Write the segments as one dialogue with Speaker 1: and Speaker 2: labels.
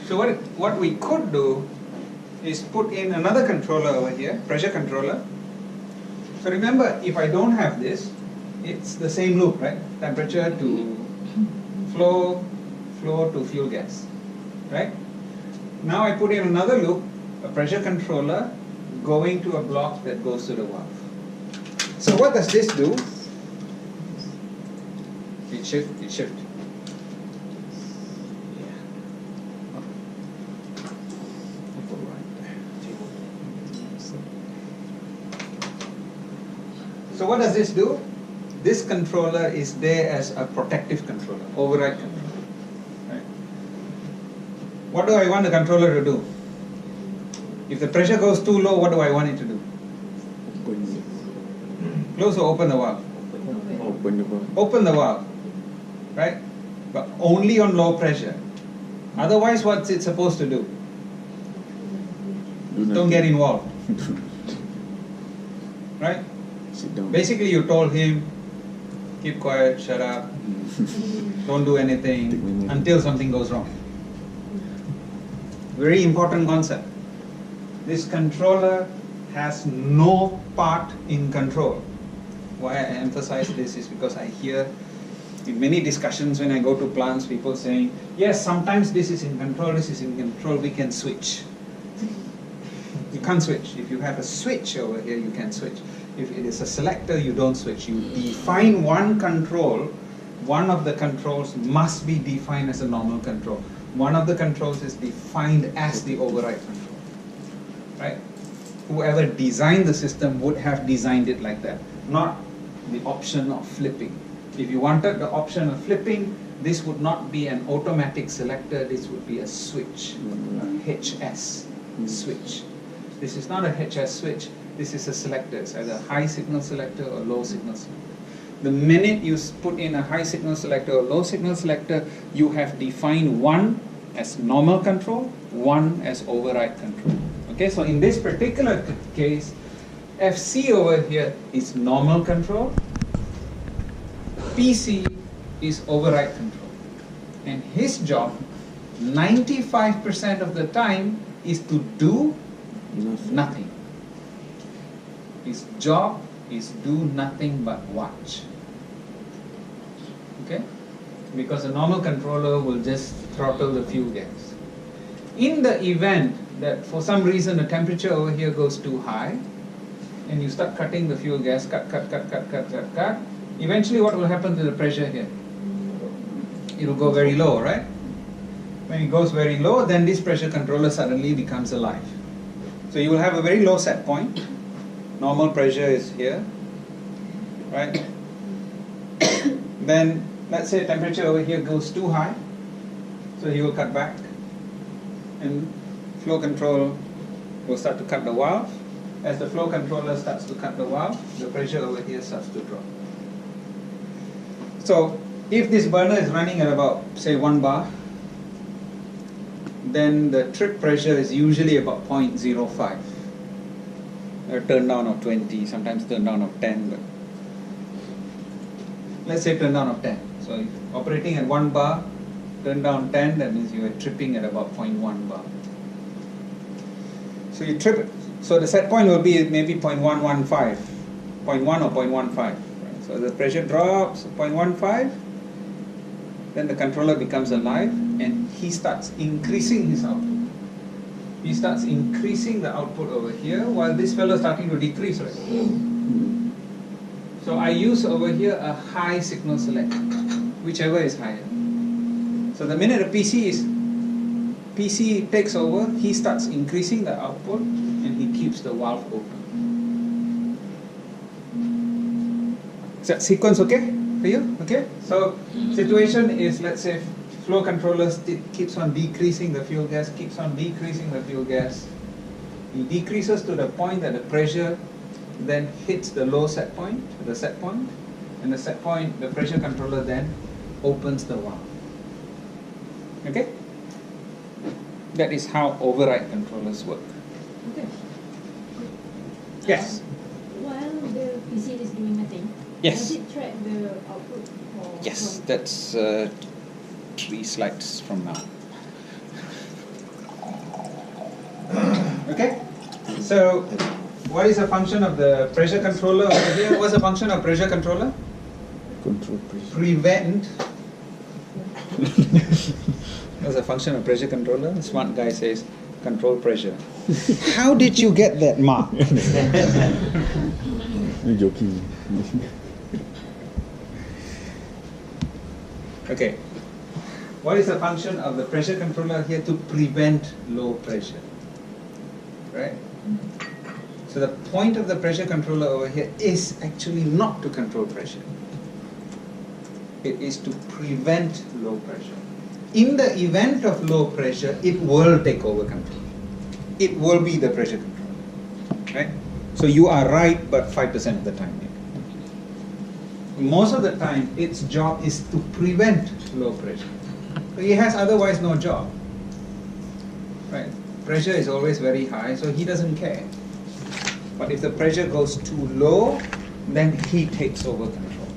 Speaker 1: So what we could do is put in another controller over here, pressure controller. So remember, if I don't have this, it's the same loop, right? Temperature to flow, flow to fuel gas, right? Now I put in another loop, a pressure controller going to a block that goes to the valve. So what does this do? It shift. So what does this do? This controller is there as a protective controller, override controller. Right? What do I want the controller to do? If the pressure goes too low, what do I want it to do? Close or open the valve? Open the valve. Right? But only on low pressure. Otherwise, what's it supposed to do? Don't get involved. Right? Basically, you told him, keep quiet, shut up, don't do anything until something goes wrong. Very important concept. This controller has no part in control. Why I emphasize this is because I hear in many discussions when I go to plants, people saying, yes, sometimes this is in control, this is in control, we can switch. You can't switch. If you have a switch over here, you can switch. If it is a selector, you don't switch. You define one control. One of the controls must be defined as a normal control. One of the controls is defined as the override control. Right? Whoever designed the system would have designed it like that, not the option of flipping. If you wanted the option of flipping, this would not be an automatic selector, this would be a switch, a HS switch. This is not a HS switch, this is a selector. It's either a high signal selector or low signal selector. The minute you put in a high signal selector or low signal selector, you have defined one as normal control, one as override control. Okay, so in this particular case, FC over here is normal control, PC is override control. And his job, 95% of the time, is to do nothing. His job is do nothing but watch. Okay? Because a normal controller will just throttle the fuel gas. In the event that for some reason the temperature over here goes too high, and you start cutting the fuel gas, cut, eventually what will happen to the pressure here? It will go very low, right? When it goes very low, then this pressure controller suddenly becomes alive. So you will have a very low set point. Normal pressure is here, right? Then let's say temperature over here goes too high, so he will cut back, and flow control will start to cut the valve. As the flow controller starts to cut the valve, the pressure over here starts to drop. So if this burner is running at about, say, 1 bar, then the trip pressure is usually about 0.05. Or turn down of 20, sometimes turn down of 10, but let's say turn down of 10. So if operating at 1 bar, turn down 10, that means you are tripping at about 0.1 bar. So you trip it. So the set point will be maybe 0.115, 0.1 or 0.15. Right? So the pressure drops 0.15, then the controller becomes alive and he starts increasing his output. He starts increasing the output over here while this fellow is starting to decrease, right? So I use over here a high signal selector, whichever is higher. So the minute a PC takes over, he starts increasing the output and he keeps the valve open. Is that sequence okay for you? Okay? So situation is, let's say flow controller keeps on decreasing the fuel gas, keeps on decreasing the fuel gas. He decreases to the point that the pressure then hits the low set point, and the set point, the pressure controller then opens the valve. Okay? That is how override controllers work.
Speaker 2: Okay.
Speaker 1: Yes?
Speaker 2: While the PC is doing nothing,
Speaker 1: Yes.
Speaker 2: does it track the output?
Speaker 1: Yes, that's 3 slides from now. Okay? So, what is the function of the pressure controller over here? What's the function of pressure controller?
Speaker 3: Control pressure.
Speaker 1: Prevent. What's the function of pressure controller? This one guy says control pressure. How did you get that mark?
Speaker 3: I'm joking.
Speaker 1: Okay. What is the function of the pressure controller here? To prevent low pressure. Right? So the point of the pressure controller over here is actually not to control pressure. It is to prevent low pressure. In the event of low pressure, it will take over control. It will be the pressure controller. Right? So you are right, but 5% of the time. Most of the time, its job is to prevent low pressure. So he has otherwise no job. Right? Pressure is always very high, so he doesn't care. But if the pressure goes too low, then he takes over control.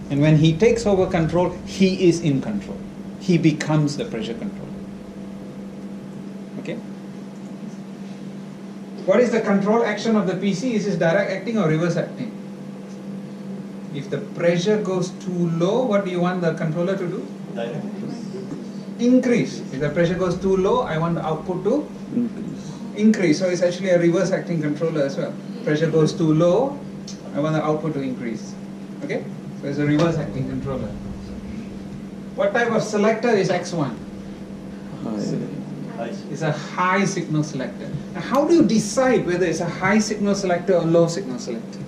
Speaker 1: And when he takes over control, he is in control. He becomes the pressure controller. Okay? What is the control action of the PC? Is it direct acting or reverse acting? If the pressure goes too low, what do you want the controller to do?
Speaker 4: Direct.
Speaker 1: Increase. If the pressure goes too low, I want the output to increase. So it's actually a reverse acting controller as well. Pressure goes too low, I want the output to increase. Okay? So it's a reverse acting controller. What type of selector is X1? It's a high signal selector. Now how do you decide whether it's a high signal selector or low signal selector?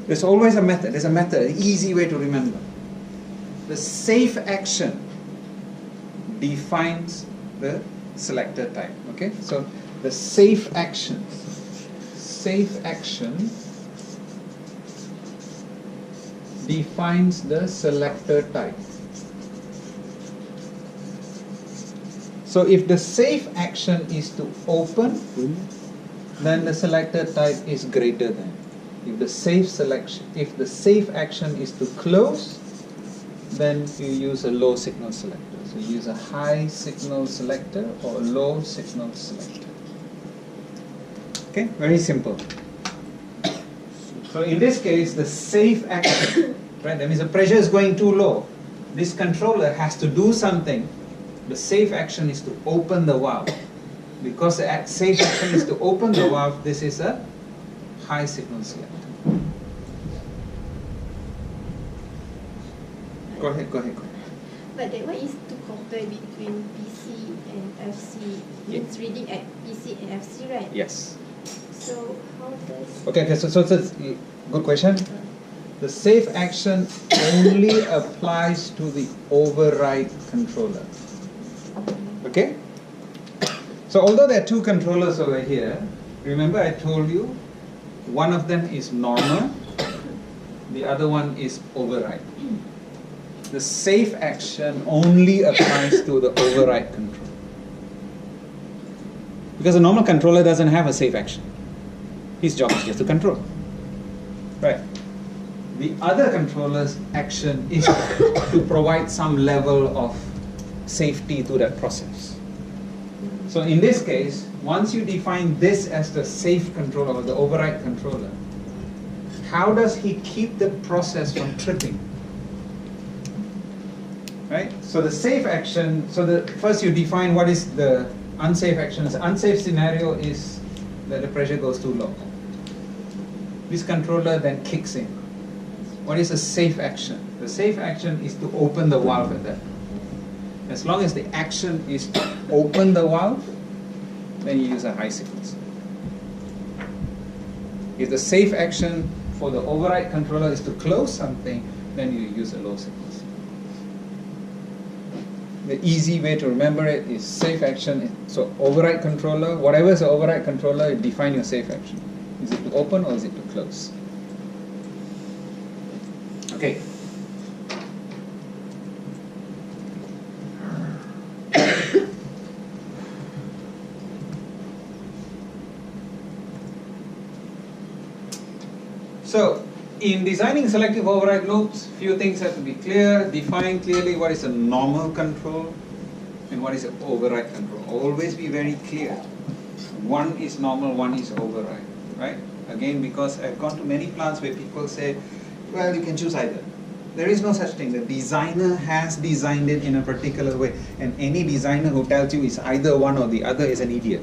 Speaker 1: There's always a method. There's a method, an easy way to remember. The safe action defines the selector type. Okay? So the safe action defines the selector type. So if the safe action is to open, then the selector type is greater than. If the safe action is to close, then you use a low signal selector. So you use a high signal selector or a low signal selector. Okay, very simple. So in this case, the safe action, right? That means the pressure is going too low. This controller has to do something. The safe action is to open the valve. Because the safe action is to open the valve, this is a high signal selector. Go ahead.
Speaker 5: But that one is to compare between PC and FC. It's reading at PC and FC, right?
Speaker 1: Yes.
Speaker 5: So how does...
Speaker 1: Okay, so it's a good question. The safe action only applies to the override controller. Okay? So although there are two controllers over here, remember I told you one of them is normal, the other one is override. The safe action only applies to the override control. Because a normal controller doesn't have a safe action. His job is just to control. Right. The other controller's action is to provide some level of safety to that process. So in this case, once you define this as the safe controller or the override controller, how does he keep the process from tripping? Right? So the safe action, first you define what is the unsafe action. The unsafe scenario is that the pressure goes too low. This controller then kicks in. What is a safe action? The safe action is to open the valve at that point. As long as the action is to open the valve, then you use a high signal. If the safe action for the override controller is to close something, then you use a low signal. The easy way to remember it is safe action. So override controller, whatever is the override controller, you define your safe action. Is it to open or is it to close? Okay. So, in designing selective override loops, few things have to be clear. Define clearly what is a normal control and what is an override control. Always be very clear. One is normal, one is override, right? Again, because I've gone to many plants where people say, well, you can choose either. There is no such thing. The designer has designed it in a particular way, and any designer who tells you it's either one or the other is an idiot.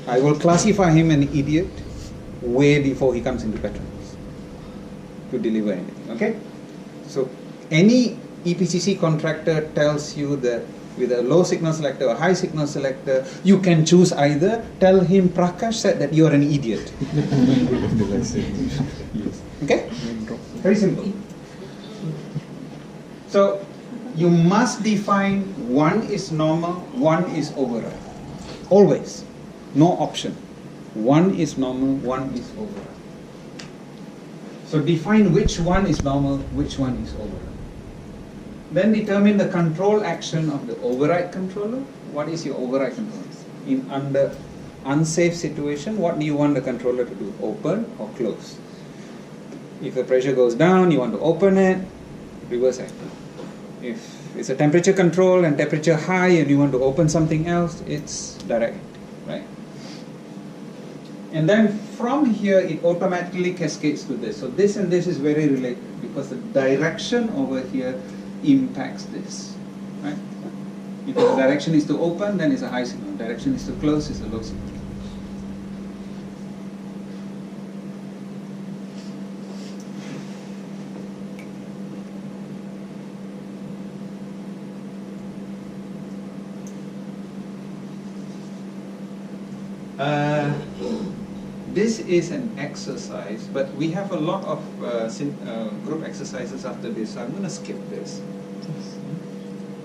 Speaker 1: I will classify him an idiot way before he comes into Petronas to deliver anything, okay? So any EPCC contractor tells you that with a low signal selector or high signal selector, you can choose either, tell him Prakash said that you are an idiot. Okay? Very simple. So you must define one is normal, one is override. Always. No option. One is normal, one is override. So define which one is normal, which one is override. Then determine the control action of the override controller. What is your override controller? Under unsafe situation, what do you want the controller to do? Open or close? If the pressure goes down, you want to open it, reverse action. If it's a temperature control and temperature high and you want to open something else, it's direct, right? And then from here, it automatically cascades to this. So this and this is very related because the direction over here impacts this, right? If the direction is to open, then it's a high signal. Direction is to close, it's a low signal. This is an exercise, but we have a lot of group exercises after this, so I'm going to skip this.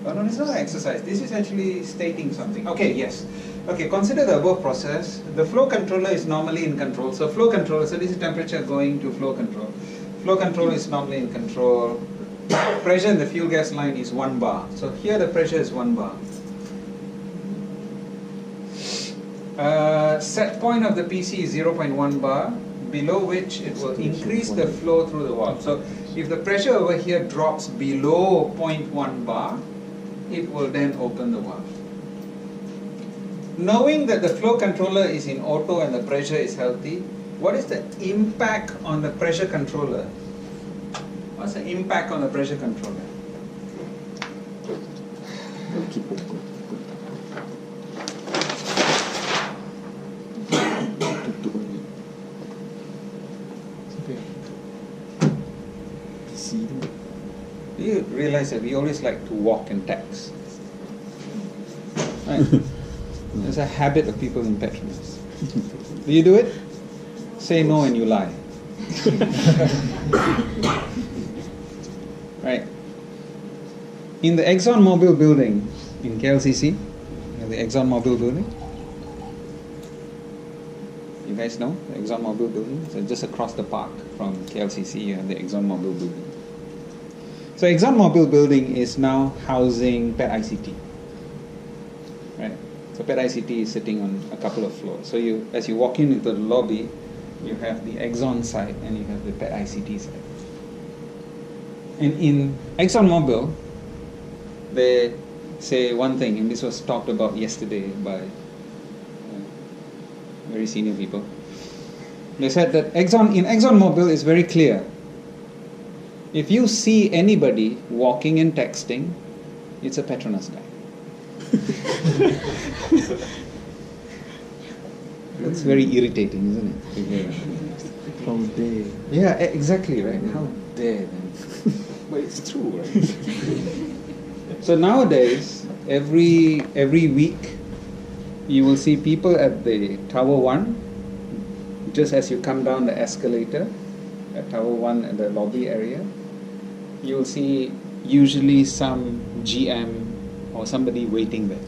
Speaker 1: Oh, no, it's not an exercise. This is actually stating something. Okay, yes. Okay, consider the above process. The flow controller is normally in control. So flow controller, so this is temperature going to flow control. Flow control is normally in control. Pressure in the fuel gas line is 1 bar. So here the pressure is 1 bar. Set point of the PC is 0.1 bar, below which it will increase the flow through the valve. So if the pressure over here drops below 0.1 bar, it will then open the valve. Knowing that the flow controller is in auto and the pressure is healthy, what is the impact on the pressure controller? What's the impact on the pressure controller? Do you realize that we always like to walk and text? Right? There's a habit of people in Petronas. Do you do it? Say no and you lie. Right? In the ExxonMobil building in KLCC, the ExxonMobil building, you guys know the ExxonMobil building? So just across the park from KLCC, you have the ExxonMobil building. So ExxonMobil building is now housing PET ICT. Right? So PET ICT is sitting on a couple of floors. So you, as you walk into the lobby, you have the Exxon side and you have the PET ICT side. And in ExxonMobil, they say one thing, and this was talked about yesterday by very senior people. They said that in ExxonMobil is very clear. If you see anybody walking and texting, it's a Petronas guy. That's very irritating, isn't it?
Speaker 3: How dare.
Speaker 1: Yeah, exactly, right? How dare them. But it's true, right? So nowadays, every week, you will see people at the Tower 1, just as you come down the escalator, at Tower 1 at the lobby area, you will see usually some GM or somebody waiting there.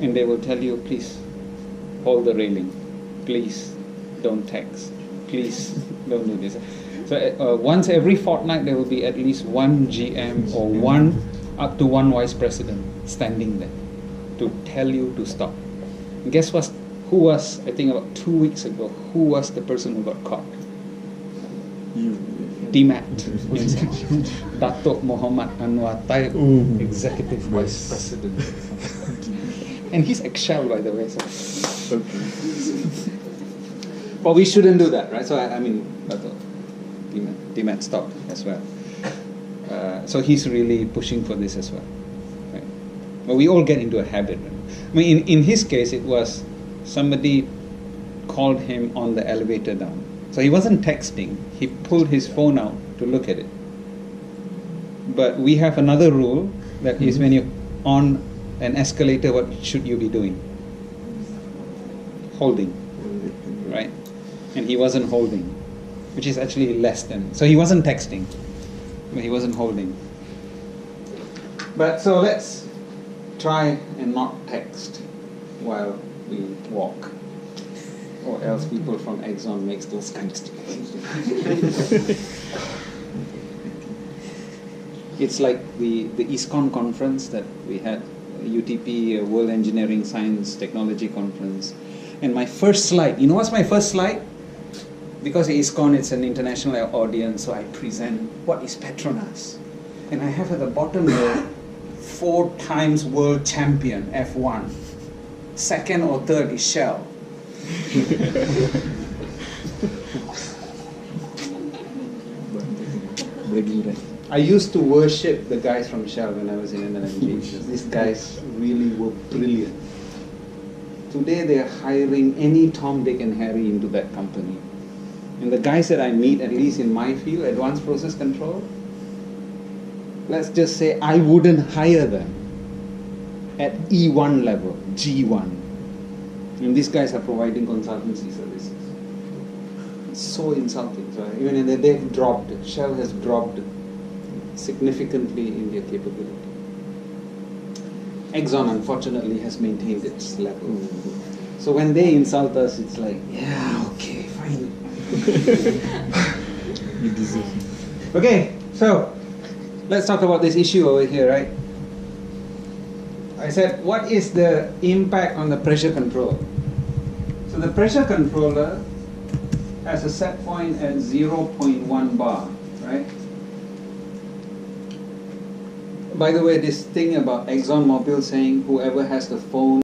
Speaker 1: And they will tell you, please hold the railing, please don't text, please don't do this. So once every fortnight there will be at least one GM or up to one vice president standing there to tell you to stop. And guess what? Who was, I think about 2 weeks ago, who was the person who got caught?
Speaker 3: You.
Speaker 1: DMAT, Datuk Muhammad Anwar Taib, Executive Vice President. And he's eggshell, by the way. So.
Speaker 3: Okay.
Speaker 1: But we shouldn't do that, right? So I mean, Demat stopped as well. So he's really pushing for this as well. Right? But we all get into a habit. Right? I mean, in his case, it was somebody called him on the elevator down. So he wasn't texting. He pulled his phone out to look at it. But we have another rule that is when you're on an escalator, what should you be doing? Holding, right? And he wasn't holding, which is actually less than. So he wasn't texting, but he wasn't holding. But so let's try and not text while we walk, or else people from Exxon makes those kinds of things. It's like the ISCON conference that we had, UTP, World Engineering Science Technology Conference. And my first slide, you know what's my first slide? Because ISCON, it's an international audience, so I present what is Petronas. And I have at the bottom there, 4 times world champion, F1. Second or third is Shell. I used to worship the guys from Shell when I was in NLNG. These guys really were brilliant. Today they are hiring any Tom, Dick and Harry into that company. And the guys that I meet, at least in my field, advanced process control, let's just say I wouldn't hire them at E1 level, G1. And these guys are providing consultancy services. It's so insulting. So even they've dropped, Shell has dropped significantly in their capability. Exxon, unfortunately, has maintained its level. So when they insult us, it's like, yeah, okay, fine.
Speaker 3: You deserve.
Speaker 1: Okay, so let's talk about this issue over here, right? I said, what is the impact on the pressure control? So the pressure controller has a set point at 0.1 bar, right? By the way, this thing about ExxonMobil saying whoever has the phone